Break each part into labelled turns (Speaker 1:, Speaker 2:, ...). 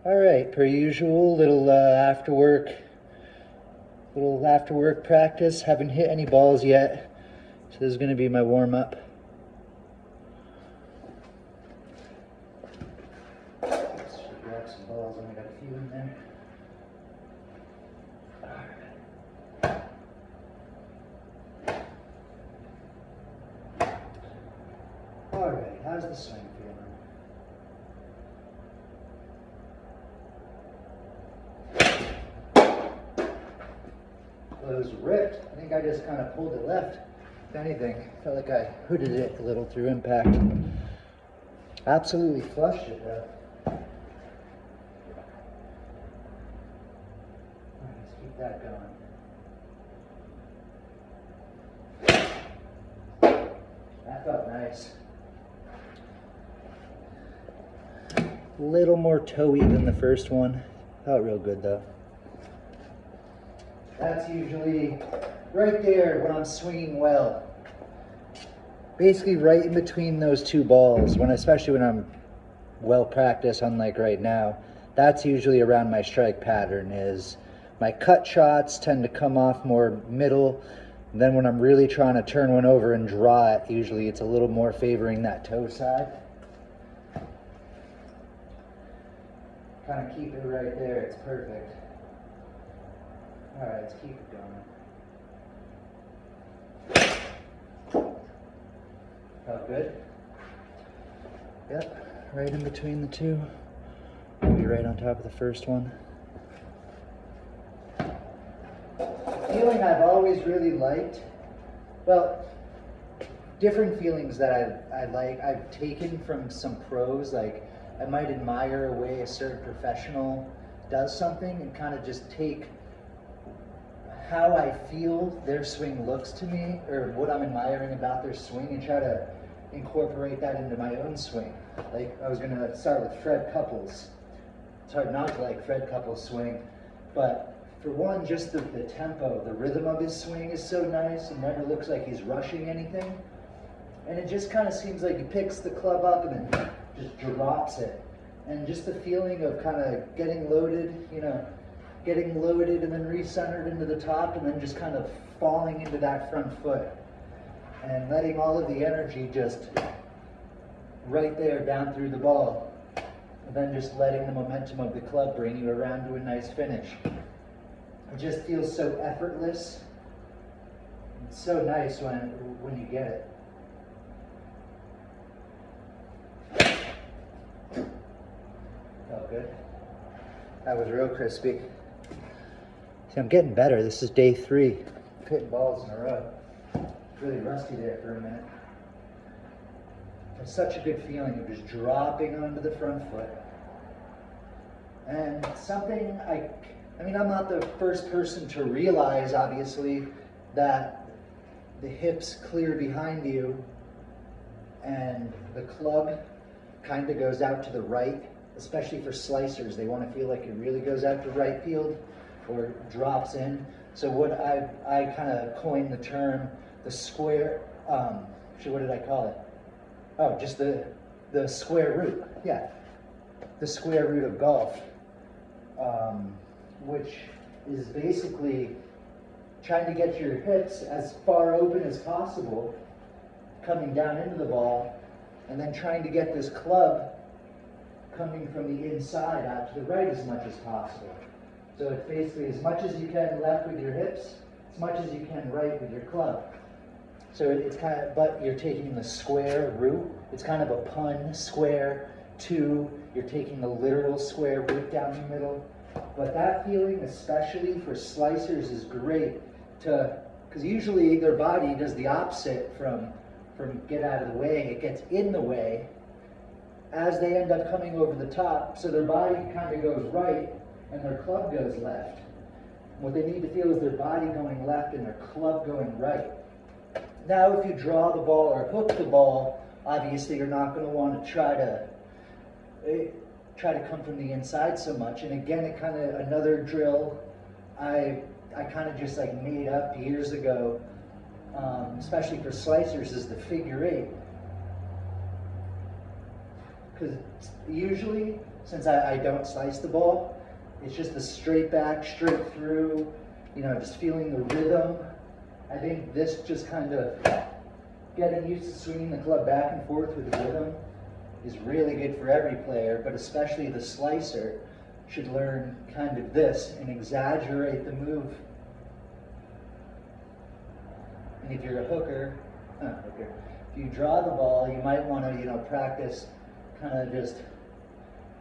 Speaker 1: All right, per usual, little after work practice. Haven't hit any balls yet, so this is going to be my warm up. Should grab some balls. Only got a few in there. All right, how's the swing feeling? Well, it was ripped. I think I just kind of pulled it left. If anything, felt like I hooted it a little through impact. Absolutely flushed it though. All right, let's keep that going. That felt nice. A little more toey than the first one. Felt real good though. That's usually right there when I'm swinging well. Basically right in between those two balls, especially when I'm well practiced, unlike right now. That's usually around my strike pattern. Is my cut shots tend to come off more middle. And then when I'm really trying to turn one over and draw it, usually it's a little more favoring that toe side. Kind of keep it right there, it's perfect. All right, let's keep it going. Felt good? Yep, right in between the two. Maybe right on top of the first one. Feeling I've always really liked, well, different feelings that I like, I've taken from some pros. Like, I might admire a way a certain professional does something and kind of just take how I feel their swing looks to me, or what I'm admiring about their swing, and try to incorporate that into my own swing. Like, I was going to start with Fred Couples. It's hard not to like Fred Couples' swing, but for one, just the tempo, the rhythm of his swing is so nice. It never looks like he's rushing anything. And it just kind of seems like he picks the club up and then just drops it. And just the feeling of kind of getting loaded, getting loaded and then recentered into the top and then just kind of falling into that front foot. And letting all of the energy just right there down through the ball. And then just letting the momentum of the club bring you around to a nice finish. It just feels so effortless. It's so nice when you get it. Felt good. That was real crispy. See, I'm getting better. This is day 3. Hitting balls in a row. Really rusty there for a minute. It's such a good feeling of just dropping onto the front foot. And something I mean, I'm not the first person to realize, obviously, that the hips clear behind you and the club kind of goes out to the right, especially for slicers. They want to feel like it really goes out to right field or drops in. So what I kind of coined the term, the square, what did I call it? Oh, just the square root. Yeah, the square root of golf, which is basically trying to get your hips as far open as possible, coming down into the ball, and then trying to get this club coming from the inside out to the right as much as possible. So it's basically as much as you can left with your hips, as much as you can right with your club. So it's kind of, but you're taking the square root. It's kind of a pun, square, 2. You're taking the literal square root down the middle. But that feeling, especially for slicers, is great because usually their body does the opposite from get out of the way. It gets in the way as they end up coming over the top. So their body kind of goes right and their club goes left. What they need to feel is their body going left and their club going right. Now, if you draw the ball or hook the ball, obviously you're not going to want to try to come from the inside so much. And again, it kind of, another drill I kind of just like made up years ago, especially for slicers, is the figure 8. Because usually since I don't slice the ball, it's just the straight back, straight through, you know, just feeling the rhythm. I think this just kind of getting used to swinging the club back and forth with rhythm is really good for every player, but especially the slicer should learn kind of this and exaggerate the move. And if you're a hooker, if you draw the ball, you might want to, you know, practice kind of just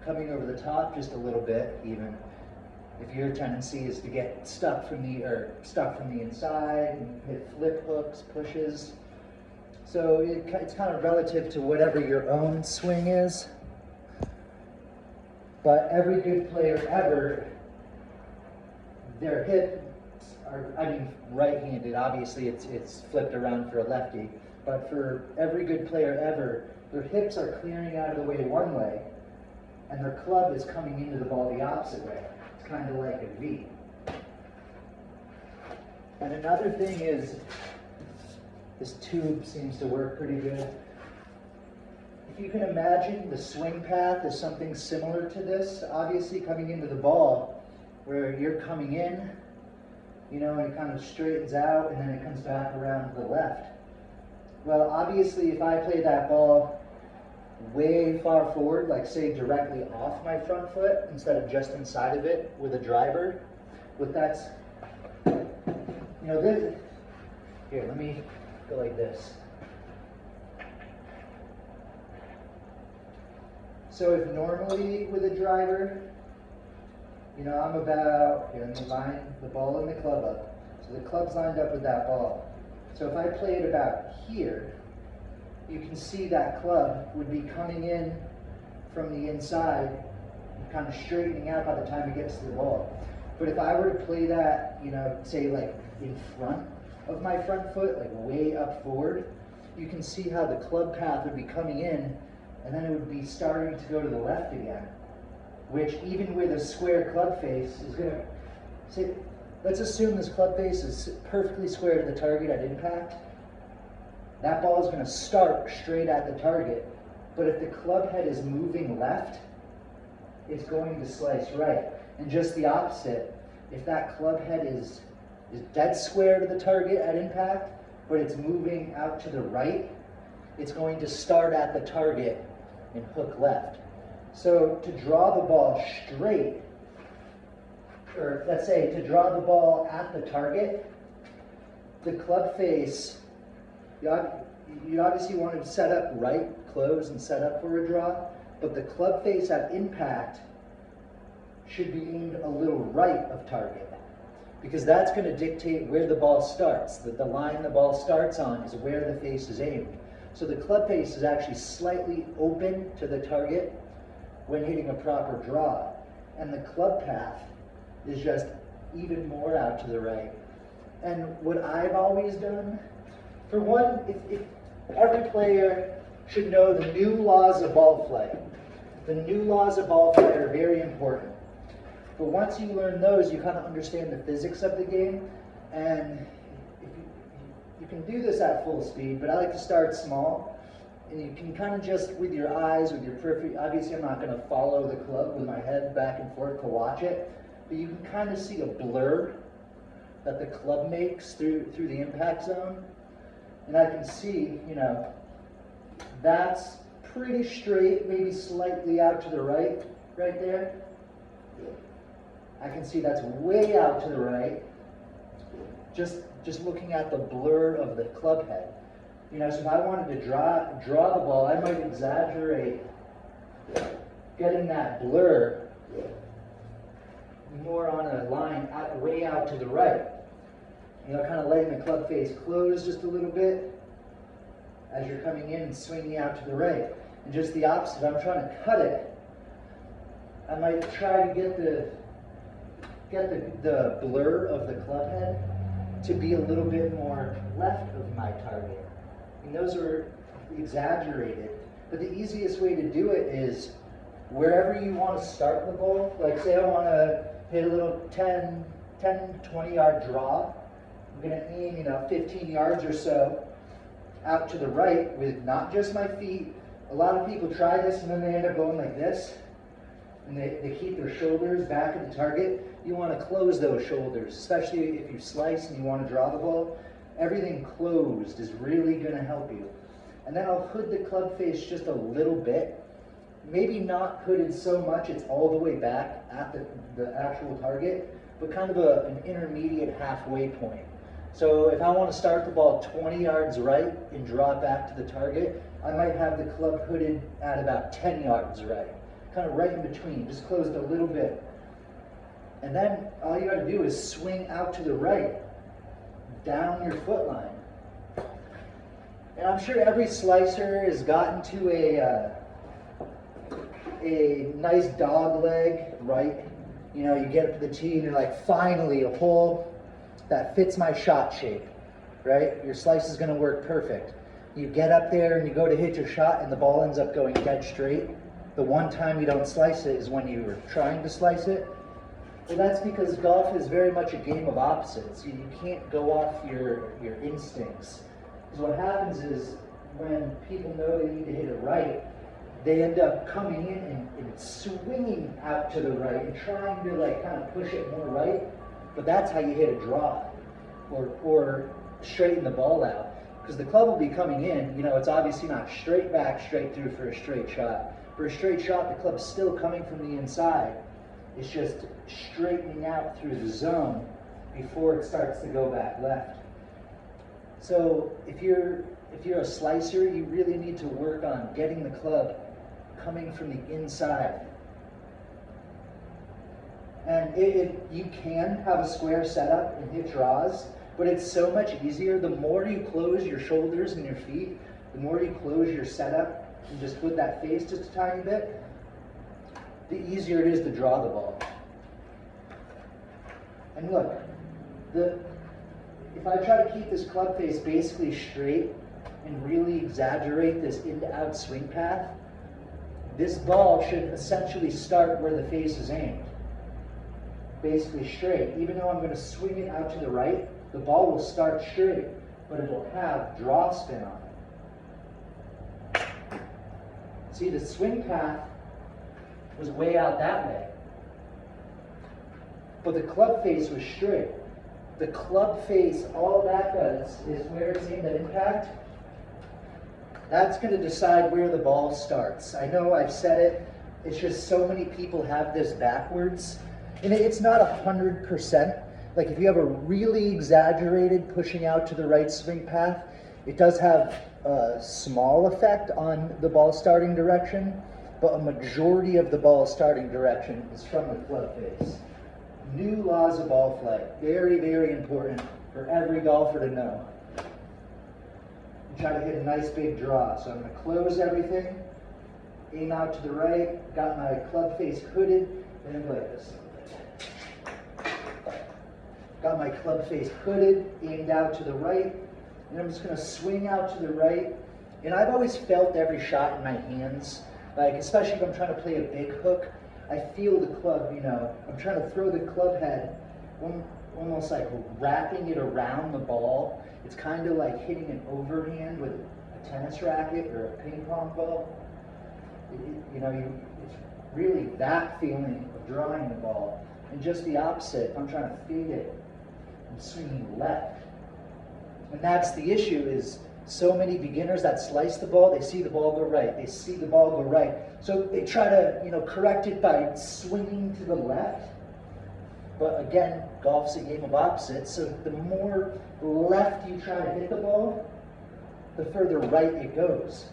Speaker 1: coming over the top just a little bit, even if your tendency is to get stuck from the inside and hit flip hooks, pushes. So it's kind of relative to whatever your own swing is. But every good player ever, their hips are, I mean, right-handed. Obviously, it's flipped around for a lefty. But for every good player ever, their hips are clearing out of the way one way, and their club is coming into the ball the opposite way. It's kind of like a V. And another thing is, this tube seems to work pretty good. If you can imagine the swing path is something similar to this, obviously coming into the ball, where you're coming in, you know, and it kind of straightens out and then it comes back around to the left. Well, obviously if I play that ball way far forward, like say directly off my front foot instead of just inside of it with a driver, but that's, you know, this, here, let me go like this. So if normally with a driver, you know, I'm about, here, let me line the ball and the club up. So the club's lined up with that ball. So if I play it about here, you can see that club would be coming in from the inside and kind of straightening out by the time it gets to the ball. But if I were to play that, you know, say like in front of my front foot, like way up forward, you can see how the club path would be coming in and then it would be starting to go to the left again, which even with a square club face is going to, say, let's assume this club face is perfectly square to the target at impact. That ball is going to start straight at the target, but if the club head is moving left, it's going to slice right. And just the opposite, if that club head is dead square to the target at impact, but it's moving out to the right, it's going to start at the target and hook left. So to draw the ball straight, or let's say to draw the ball at the target, the club face, you obviously want to set up right, close, and set up for a draw, but the club face at impact should be aimed a little right of target, because that's going to dictate where the ball starts. The line the ball starts on is where the face is aimed. So the club face is actually slightly open to the target when hitting a proper draw, and the club path is just even more out to the right. And what I've always done, for one, if every player should know the new laws of ball flight. The new laws of ball flight are very important. But once you learn those, you kind of understand the physics of the game. And if you can do this at full speed, but I like to start small. And you can kind of just, with your eyes, with your periphery, obviously I'm not going to follow the club with my head back and forth to watch it, but you can kind of see a blur that the club makes through the impact zone. And I can see, you know, that's pretty straight, maybe slightly out to the right there. I can see that's way out to the right, just looking at the blur of the club head. You know, so if I wanted to draw the ball, I might exaggerate getting that blur more on a line way out to the right. You know, kind of letting the club face close just a little bit as you're coming in and swinging out to the right. And just the opposite, if I'm trying to cut it, I might try to get the blur of the club head to be a little bit more left of my target. And those are exaggerated. But the easiest way to do it is wherever you want to start the ball. Like say I want to hit a little 10, 20 yard draw. I'm going to aim, you know, 15 yards or so out to the right with not just my feet. A lot of people try this and then they end up going like this. and they keep their shoulders back at the target, you want to close those shoulders, especially if you slice and you want to draw the ball. Everything closed is really going to help you. And then I'll hood the club face just a little bit. Maybe not hooded so much it's all the way back at the actual target, but kind of an intermediate halfway point. So if I want to start the ball 20 yards right and draw it back to the target, I might have the club hooded at about 10 yards right. Kind of right in between, just closed a little bit. And then all you gotta do is swing out to the right, down your foot line. And I'm sure every slicer has gotten to a nice dog leg, right? You know, you get up to the tee and you're like, finally, a hole that fits my shot shape, right? Your slice is gonna work perfect. You get up there and you go to hit your shot and the ball ends up going dead straight. The one time you don't slice it is when you were trying to slice it. Well, that's because golf is very much a game of opposites. You can't go off your instincts. Because what happens is when people know they need to hit it right, they end up coming in and swinging out to the right and trying to like kind of push it more right. But that's how you hit a draw or straighten the ball out. Because the club will be coming in, you know, it's obviously not straight back, straight through for a straight shot. For a straight shot, the club's still coming from the inside. It's just straightening out through the zone before it starts to go back left. So if you're a slicer, you really need to work on getting the club coming from the inside. And you can have a square setup and hit draws, but it's so much easier. The more you close your shoulders and your feet, the more you close your setup and just put that face just a tiny bit, the easier it is to draw the ball. And look, if I try to keep this club face basically straight and really exaggerate this in to out swing path, this ball should essentially start where the face is aimed. Basically straight. Even though I'm going to swing it out to the right, the ball will start straight, but it will have draw spin on it. See, the swing path was way out that way, but the club face was straight. The club face, all that does is where it's aimed at impact. That's going to decide where the ball starts. I know I've said it, it's just so many people have this backwards. And it's not 100%. Like if you have a really exaggerated pushing out to the right swing path, it does have a small effect on the ball starting direction, but a majority of the ball starting direction is from the club face. New laws of ball flight, very, very important for every golfer to know. And try to hit a nice big draw. So I'm going to close everything, aim out to the right, got my club face hooded, and like this. Got my club face hooded, aimed out to the right, and I'm just going to swing out to the right. And I've always felt every shot in my hands, like especially if I'm trying to play a big hook, I feel the club, you know, I'm trying to throw the club head, almost like wrapping it around the ball. It's kind of like hitting an overhand with a tennis racket or a ping pong ball. It's really that feeling of drawing the ball. And just the opposite, I'm trying to fade it. I'm swinging left. And that's the issue is so many beginners that slice the ball, they see the ball go right. They see the ball go right. So they try to, correct it by swinging to the left. But again, golf's a game of opposites. So the more left you try to hit the ball, the further right it goes.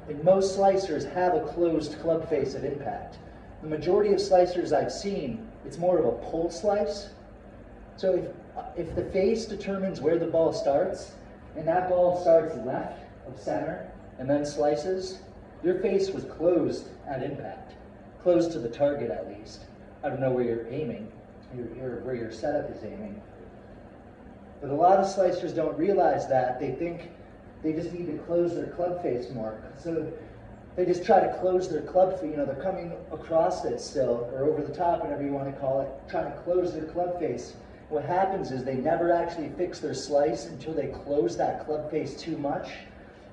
Speaker 1: And most slicers have a closed club face at impact. The majority of slicers I've seen, it's more of a pull slice. So if the face determines where the ball starts, and that ball starts left of center and then slices, your face was closed at impact. Closed to the target at least. I don't know where you're aiming, where your setup is aiming. But a lot of slicers don't realize that. They think they just need to close their club face more. So they just try to close their club face. They're coming across it still, or over the top, whatever you want to call it, trying to close their club face. What happens is they never actually fix their slice until they close that club face too much,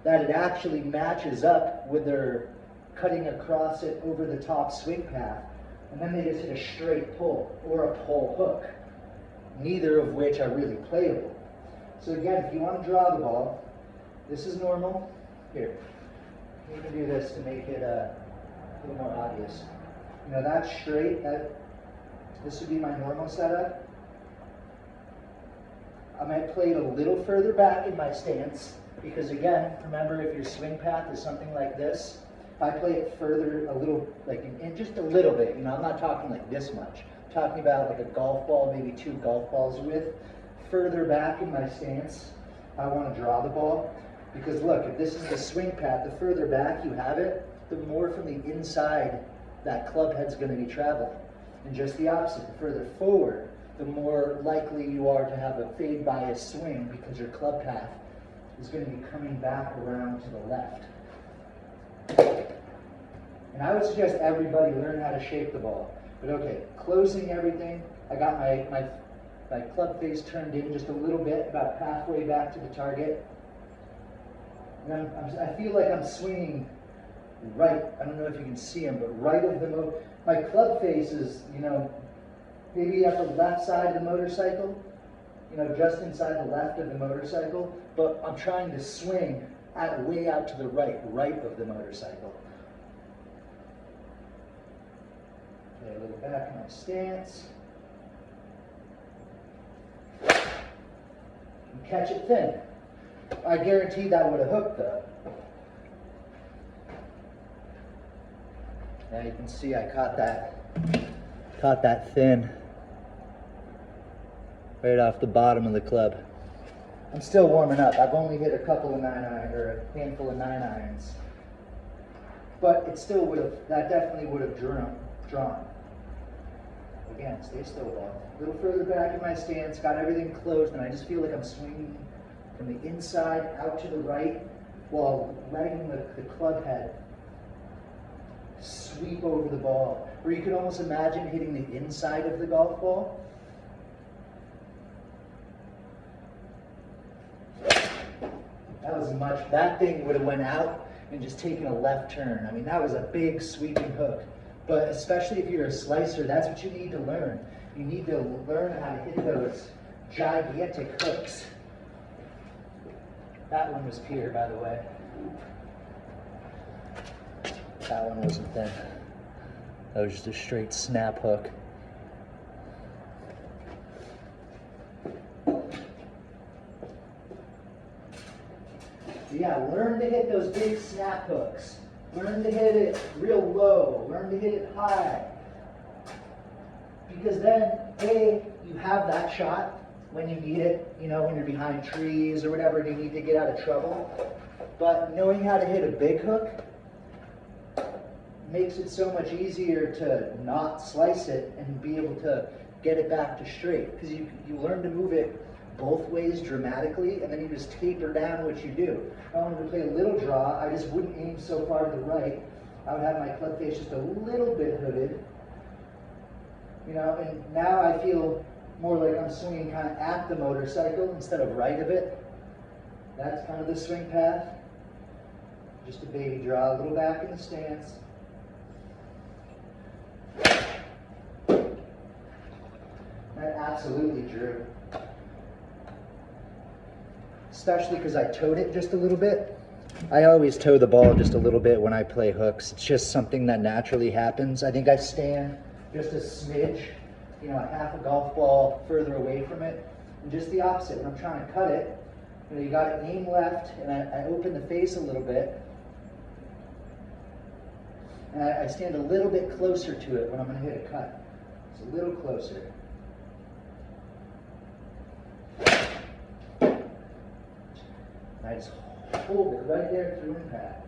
Speaker 1: that it actually matches up with their cutting across it over the top swing path. and then they just hit a straight pull or a pull hook, neither of which are really playable. So again, if you want to draw the ball, this is normal. Here, you can do this to make it a little more obvious. You know, that's straight. This would be my normal setup. I might play it a little further back in my stance because, again, remember, if your swing path is something like this, if I play it further a little, like in just a little bit, you know, I'm not talking like this much. I'm talking about like a golf ball, maybe 2 golf balls width, further back in my stance. I want to draw the ball because look, if this is the swing path, the further back you have it, the more from the inside that club head's going to be traveling. And just the opposite, the further forward, the more likely you are to have a fade bias swing because your club path is going to be coming back around to the left. And I would suggest everybody learn how to shape the ball. But okay, closing everything, I got my club face turned in just a little bit, about halfway back to the target. And I feel like I'm swinging right, I don't know if you can see them, but right of the my club face is, you know, maybe at the left side of the motorcycle, you know, just inside the left of the motorcycle, but I'm trying to swing way out to the right of the motorcycle. Okay, a little back in my stance. And catch it thin. I guarantee that would have hooked though. Now you can see I caught that thin right off the bottom of the club. I'm still warming up. I've only hit a couple of 9-iron or a handful of 9-irons, but it still would have. That definitely would have drawn. Again, stay still, ball. A little further back in my stance, got everything closed, and I just feel like I'm swinging from the inside out to the right while letting the club head sweep over the ball. Or you could almost imagine hitting the inside of the golf ball. That thing would have went out and just taken a left turn. I mean, that was a big sweeping hook. But especially if you're a slicer, that's what you need to learn. You need to learn how to hit those gigantic hooks. That one was pure, by the way. That one wasn't thin. That was just a straight snap hook. Yeah, learn to hit those big snap hooks. Learn to hit it real low. Learn to hit it high. Because then, A, you have that shot when you need it, you know, when you're behind trees or whatever and you need to get out of trouble. But knowing how to hit a big hook makes it so much easier to not slice it and be able to get it back to straight. Because you learn to move it both ways dramatically, and then you just taper down what you do. If I wanted to play a little draw, I just wouldn't aim so far to the right. I would have my club face just a little bit hooded. You know, and now I feel more like I'm swinging kind of at the motorcycle instead of right of it. That's kind of the swing path. Just a baby draw, a little back in the stance. That absolutely drew. Especially because I towed it just a little bit. I always tow the ball just a little bit when I play hooks. It's just something that naturally happens. I think I stand just a smidge, you know, a half a golf ball further away from it. And just the opposite, when I'm trying to cut it, you know, you got to aim left, and I open the face a little bit. And I stand a little bit closer to it when I'm going to hit a cut. It's a little closer. And I just hold it right there through impact.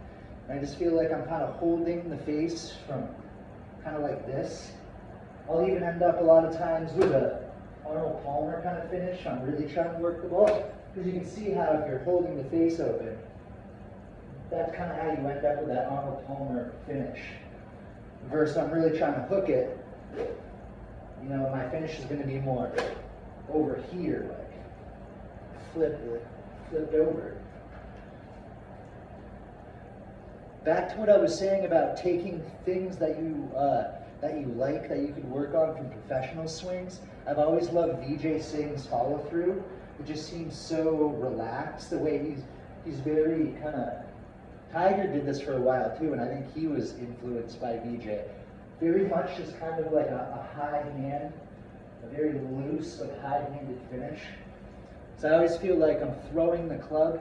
Speaker 1: And I just feel like I'm kind of holding the face from kind of like this. I'll even end up a lot of times with a Arnold Palmer kind of finish. I'm really trying to work the ball. Because you can see how if you're holding the face open, that's kind of how you end up with that Arnold Palmer finish. Versus I'm really trying to hook it, you know, my finish is going to be more over here, like flipped over. Back to what I was saying about taking things that that you like, that you could work on from professional swings. I've always loved Vijay Singh's follow through. It just seems so relaxed, the way he's very kind of, Tiger did this for a while too, and I think he was influenced by Vijay. Very much just kind of like a high hand, a very loose but high-handed finish. So I always feel like I'm throwing the club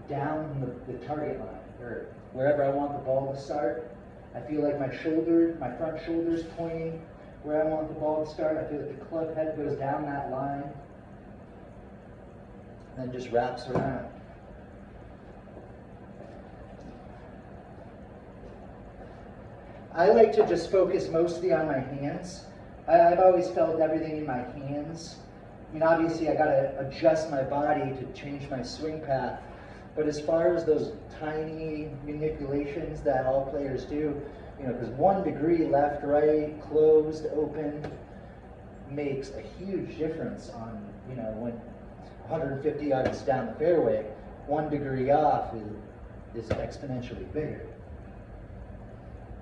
Speaker 1: down the target line, or wherever I want the ball to start. I feel like my front shoulder's pointing where I want the ball to start. I feel like the club head goes down that line and then just wraps around. I like to just focus mostly on my hands. I've always felt everything in my hands. I mean, obviously I gotta adjust my body to change my swing path, but as far as those tiny manipulations that all players do, you know, because 1 degree left, right, closed, open makes a huge difference on, you know, when 150 yards down the fairway, 1 degree off is exponentially bigger.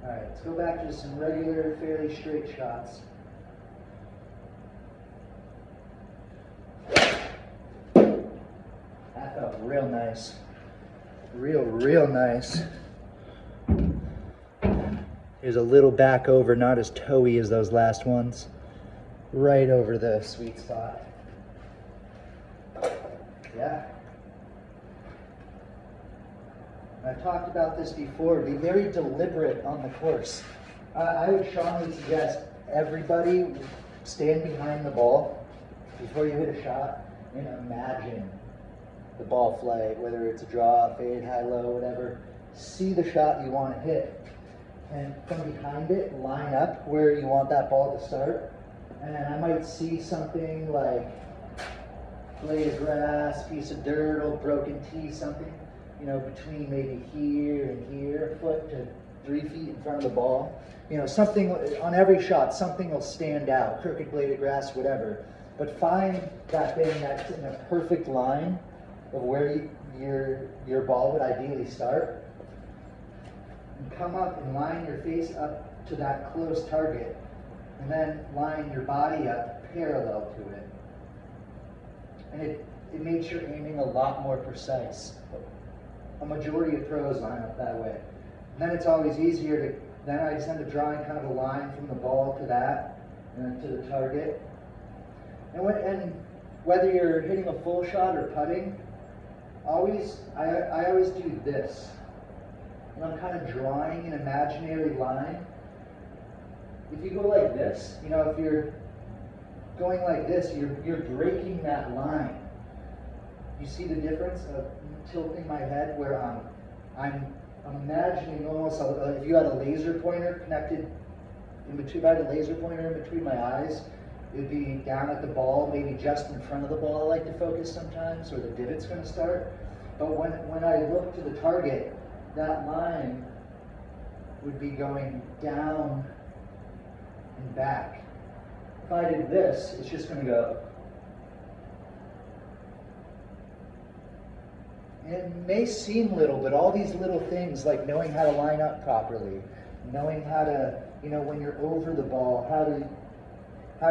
Speaker 1: All right, let's go back to some regular, fairly straight shots. That felt real nice. Real nice. Here's a little back over, not as toey as those last ones. Right over the sweet spot. Yeah. I've talked about this before. Be very deliberate on the course. I would strongly suggest everybody stand behind the ball before you hit a shot and imagine the ball flight, whether it's a draw, fade, high, low, whatever. See the shot you want to hit. And from behind it, line up where you want that ball to start. And I might see something like blade of grass, piece of dirt, old broken tee, something, you know, between maybe here and here, a foot to 3 feet in front of the ball. You know, something on every shot, something will stand out, crooked blade of grass, whatever. But find that thing that's in a perfect line of where your ball would ideally start. And come up and line your face up to that close target. And then line your body up parallel to it. And it makes your aiming a lot more precise. A majority of pros line up that way. And then it's always easier to, then I just end up drawing kind of a line from the ball to that, and then to the target. And whether you're hitting a full shot or putting, I always do this. And I'm kind of drawing an imaginary line. If you go like this, you know, if you're going like this, you're breaking that line. You see the difference of tilting my head where I'm imagining almost, if you had a laser pointer connected in between, if I had a laser pointer in between my eyes, it would be down at the ball, maybe just in front of the ball I like to focus sometimes, where the divot's going to start. But when I look to the target, that line would be going down and back. If I did this, it's just going to go. And it may seem little, but all these little things, like knowing how to line up properly, knowing how to, you know, when you're over the ball, how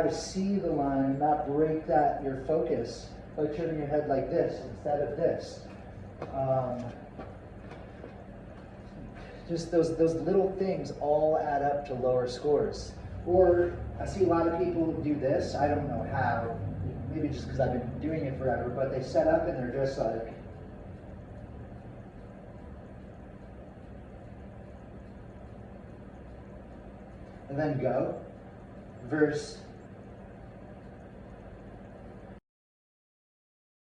Speaker 1: to see the line and not break your focus by turning your head like this instead of this. Just those little things all add up to lower scores. Or I see a lot of people do this. I don't know how. Maybe just because I've been doing it forever. But they set up and they're just like, and then go. Versus